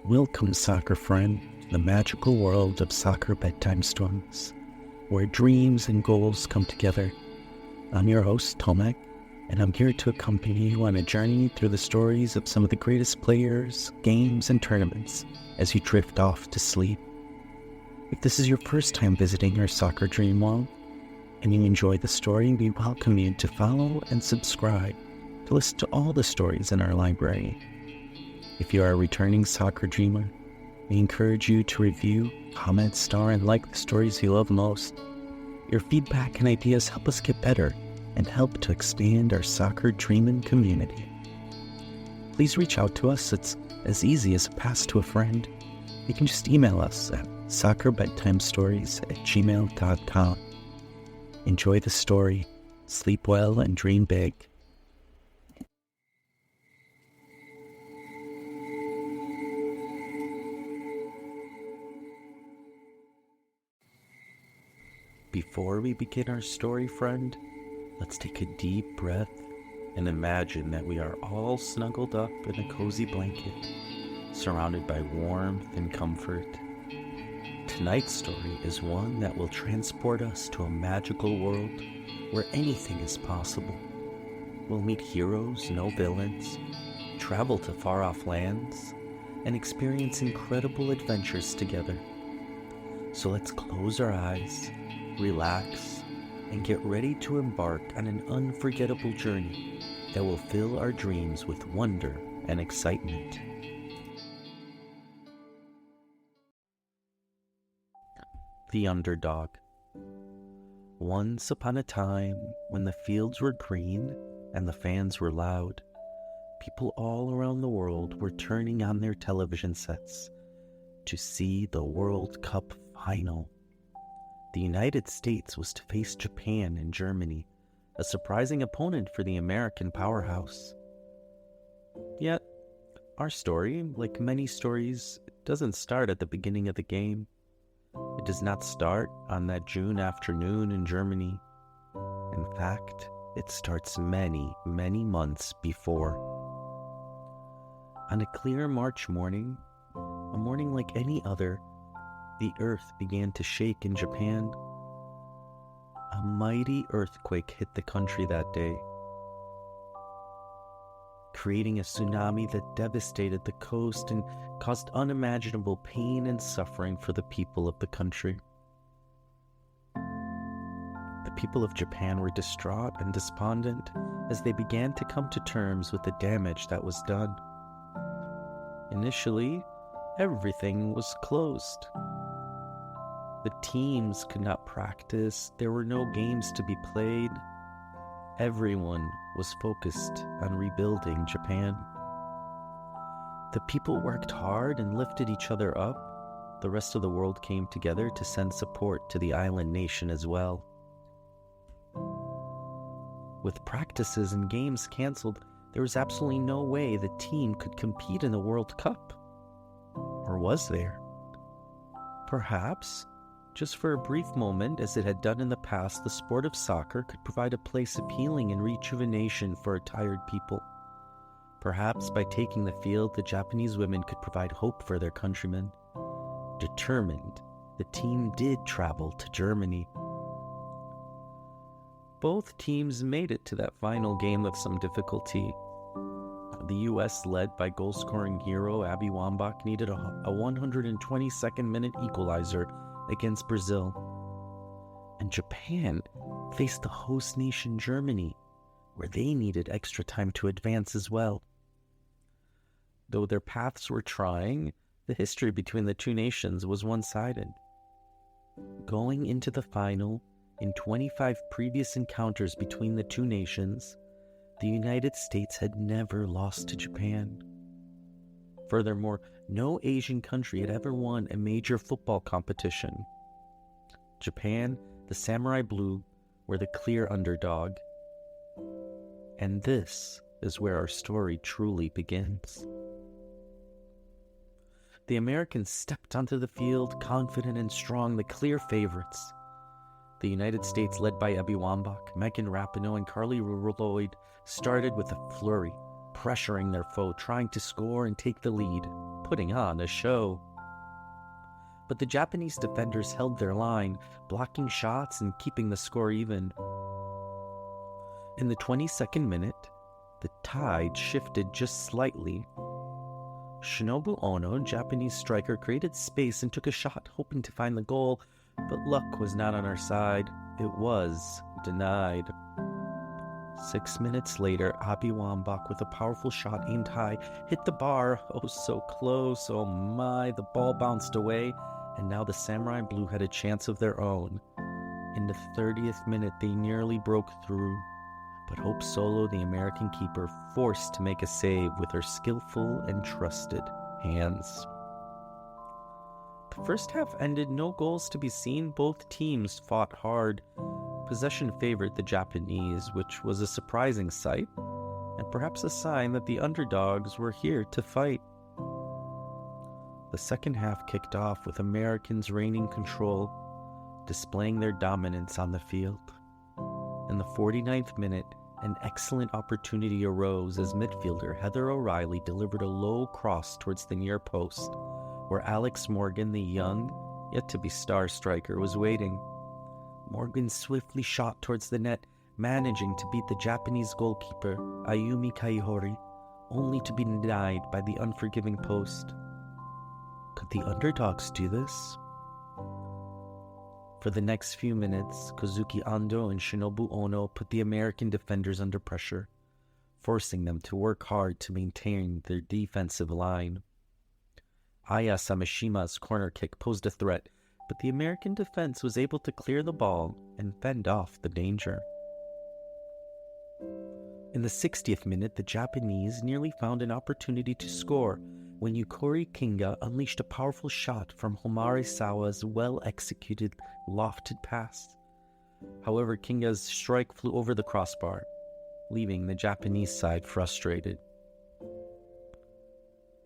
Welcome, soccer friend, to the magical world of soccer bedtime stories, where dreams and goals come together. I'm your host, Tomek, and I'm here to accompany you on a journey through the stories of some of the greatest players, games, and tournaments as you drift off to sleep. If this is your first time visiting our soccer dream world, and you enjoy the story, we welcome you to follow and subscribe to listen to all the stories in our library. If you are a returning soccer dreamer, we encourage you to review, comment, star, and like the stories you love most. Your feedback and ideas help us get better and help to expand our soccer dreaming community. Please reach out to us. It's as easy as a pass to a friend. You can just email us at soccerbedtimestories@gmail.com. Enjoy the story, sleep well, and dream big. Before we begin our story, friend, let's take a deep breath and imagine that we are all snuggled up in a cozy blanket, surrounded by warmth and comfort. Tonight's story is one that will transport us to a magical world where anything is possible. We'll meet heroes, no villains, travel to far-off lands, and experience incredible adventures together. So let's close our eyes, relax, and get ready to embark on an unforgettable journey that will fill our dreams with wonder and excitement. The Underdog. Once upon a time, when the fields were green and the fans were loud, people all around the world were turning on their television sets to see the World Cup final. The United States was to face Japan and Germany, a surprising opponent for the American powerhouse. Yet, our story, like many stories, doesn't start at the beginning of the game. It does not start on that June afternoon in Germany. In fact, it starts many, many months before. On a clear March morning, a morning like any other, the earth began to shake in Japan. A mighty earthquake hit the country that day, creating a tsunami that devastated the coast and caused unimaginable pain and suffering for the people of the country. The people of Japan were distraught and despondent as they began to come to terms with the damage that was done. Initially, everything was closed. The teams could not practice, there were no games to be played. Everyone was focused on rebuilding Japan. The people worked hard and lifted each other up. The rest of the world came together to send support to the island nation as well. With practices and games canceled, there was absolutely no way the team could compete in the World Cup. Or was there? Perhaps, just for a brief moment, as it had done in the past, the sport of soccer could provide a place of healing and rejuvenation for a tired people. Perhaps by taking the field, the Japanese women could provide hope for their countrymen. Determined, the team did travel to Germany. Both teams made it to that final game with some difficulty. The U.S., led by goal-scoring hero Abby Wambach, needed a 122nd-minute equalizer against Brazil. And Japan faced the host nation Germany, where they needed extra time to advance as well. Though their paths were trying, the history between the two nations was one-sided. Going into the final, in 25 previous encounters between the two nations, the United States had never lost to Japan. Furthermore, no Asian country had ever won a major football competition. Japan, the Samurai Blue, were the clear underdog. And this is where our story truly begins. The Americans stepped onto the field, confident and strong, the clear favorites. The United States, led by Abby Wambach, Megan Rapinoe, and Carly Lloyd, started with a flurry, pressuring their foe, trying to score and take the lead. putting on a show. But the Japanese defenders held their line, blocking shots and keeping the score even. In the 22nd minute, the tide shifted just slightly. Shinobu Ono, Japanese striker, created space and took a shot, hoping to find the goal, but luck was not on our side. It was denied. 6 minutes later, Abby Wambach, with a powerful shot aimed high, hit the bar. Oh, so close. Oh my, the ball bounced away, and now the Samurai Blue had a chance of their own. In the 30th minute, they nearly broke through, but Hope Solo, the American keeper, forced to make a save with her skillful and trusted hands. The first half ended, no goals to be seen. Both teams fought hard. Possession favored the Japanese, which was a surprising sight, and perhaps a sign that the underdogs were here to fight. The second half kicked off with Americans reigning control, displaying their dominance on the field. In the 49th minute, an excellent opportunity arose as midfielder Heather O'Reilly delivered a low cross towards the near post, where Alex Morgan, the young, yet-to-be star striker, was waiting. Morgan swiftly shot towards the net, managing to beat the Japanese goalkeeper, Ayumi Kaihori, only to be denied by the unforgiving post. Could the underdogs do this? For the next few minutes, Kozuki Ando and Shinobu Ono put the American defenders under pressure, forcing them to work hard to maintain their defensive line. Aya Samashima's corner kick posed a threat, but the American defense was able to clear the ball and fend off the danger. In the 60th minute, the Japanese nearly found an opportunity to score when Yukori Kinga unleashed a powerful shot from Homare Sawa's well-executed, lofted pass. However, Kinga's strike flew over the crossbar, leaving the Japanese side frustrated.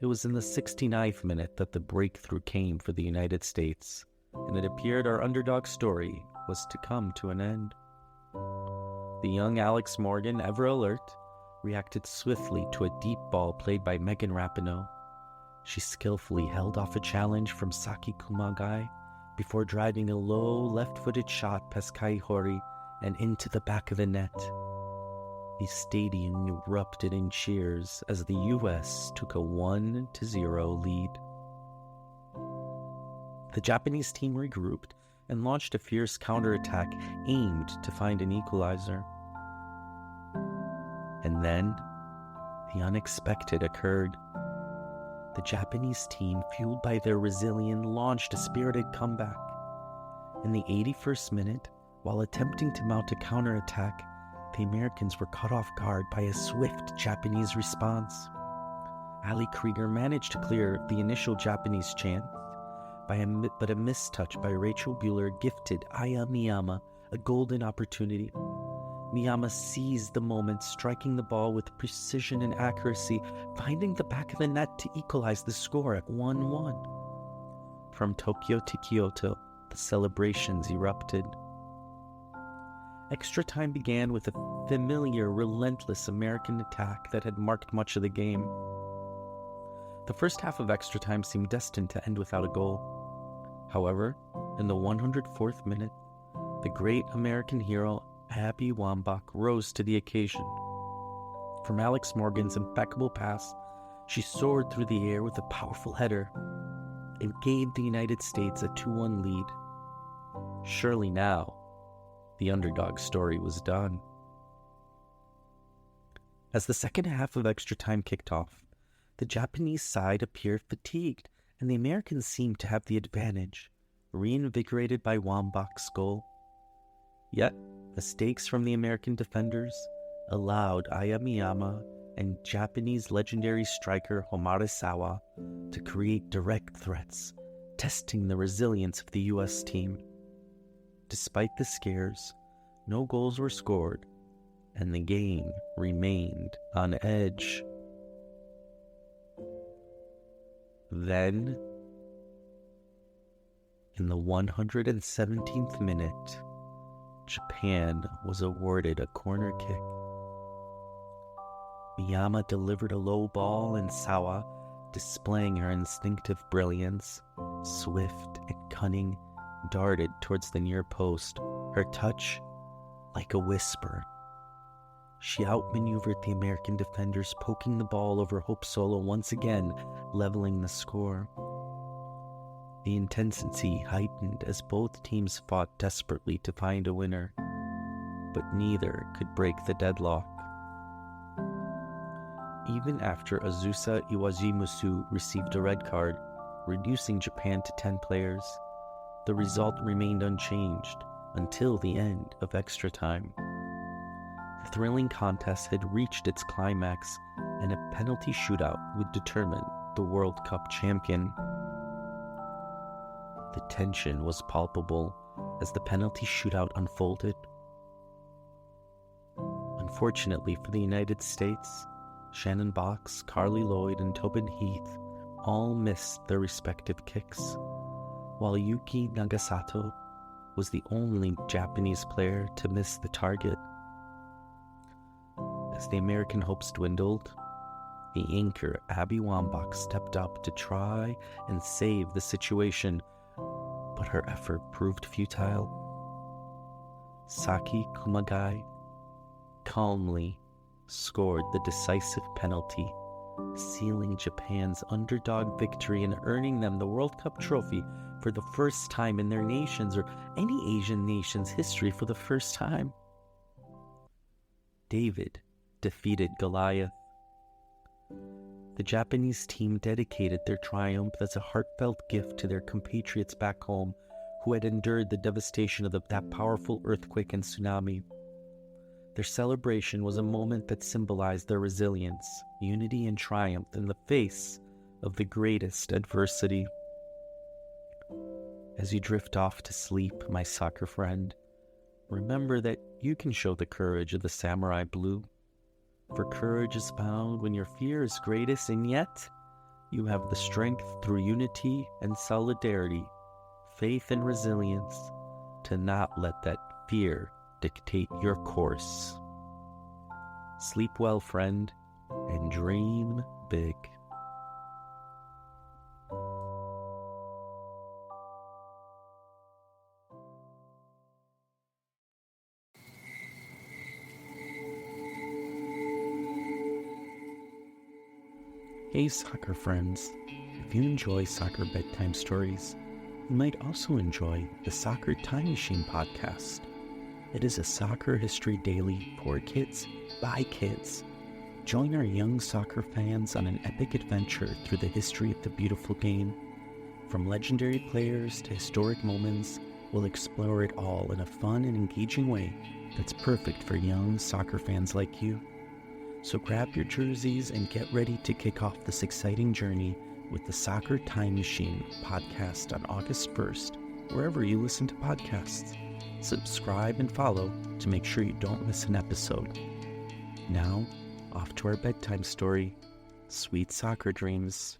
It was in the 69th minute that the breakthrough came for the United States, and it appeared our underdog story was to come to an end. The young Alex Morgan, ever alert, reacted swiftly to a deep ball played by Megan Rapinoe. She skillfully held off a challenge from Saki Kumagai before driving a low left-footed shot past Kaihori and into the back of the net. The stadium erupted in cheers as the U.S. took a 1-0 lead. The Japanese team regrouped and launched a fierce counterattack aimed to find an equalizer. And then, the unexpected occurred. The Japanese team, fueled by their resilience, launched a spirited comeback. In the 81st minute, while attempting to mount a counterattack, the Americans were caught off guard by a swift Japanese response. Ali Krieger managed to clear the initial Japanese chance, but a mistouch by Rachel Bueller gifted Aya Miyama a golden opportunity. Miyama seized the moment, striking the ball with precision and accuracy, finding the back of the net to equalize the score at 1-1. From Tokyo to Kyoto, the celebrations erupted. Extra time began with a familiar, relentless American attack that had marked much of the game. The first half of extra time seemed destined to end without a goal. However, in the 104th minute, the great American hero Abby Wambach rose to the occasion. From Alex Morgan's impeccable pass, she soared through the air with a powerful header. It gave the United States a 2-1 lead. Surely now, the underdog story was done. As the second half of extra time kicked off, the Japanese side appeared fatigued, and the Americans seemed to have the advantage, reinvigorated by Wambach's goal. Yet, mistakes from the American defenders allowed Aya Miyama and Japanese legendary striker Homare Sawa to create direct threats, testing the resilience of the U.S. team. Despite the scares, no goals were scored, and the game remained on edge. Then, in the 117th minute, Japan was awarded a corner kick. Miyama delivered a low ball and Sawa, displaying her instinctive brilliance, swift and cunning, darted towards the near post, her touch like a whisper. She outmaneuvered the American defenders, poking the ball over Hope Solo once again, leveling the score. The intensity heightened as both teams fought desperately to find a winner, but neither could break the deadlock. Even after Azusa Iwajimusu received a red card, reducing Japan to 10 players, the result remained unchanged until the end of extra time. The thrilling contest had reached its climax, and a penalty shootout would determine the World Cup champion. The tension was palpable as the penalty shootout unfolded. Unfortunately for the United States, Shannon Box, Carly Lloyd, and Tobin Heath all missed their respective kicks, while Yuki Nagasato was the only Japanese player to miss the target. As the American hopes dwindled, the anchor Abby Wambach stepped up to try and save the situation, but her effort proved futile. Saki Kumagai calmly scored the decisive penalty, sealing Japan's underdog victory and earning them the World Cup trophy for the first time in their nation's or any Asian nation's history for the first time. David defeated Goliath. The Japanese team dedicated their triumph as a heartfelt gift to their compatriots back home who had endured the devastation of that powerful earthquake and tsunami. Their celebration was a moment that symbolized their resilience, unity, and triumph in the face of the greatest adversity. As you drift off to sleep, my soccer friend, remember that you can show the courage of the samurai blue. For courage is found when your fear is greatest, and yet you have the strength through unity and solidarity, faith and resilience, to not let that fear dictate your course. Sleep well, friend, and dream big. Hey soccer friends, if you enjoy soccer bedtime stories, you might also enjoy the Soccer Time Machine podcast. It is a soccer history daily for kids by kids. Join our young soccer fans on an epic adventure through the history of the beautiful game. From legendary players to historic moments, we'll explore it all in a fun and engaging way that's perfect for young soccer fans like you. So grab your jerseys and get ready to kick off this exciting journey with the Soccer Time Machine podcast on August 1st, wherever you listen to podcasts. Subscribe and follow to make sure you don't miss an episode. Now, off to our bedtime story. Sweet soccer dreams.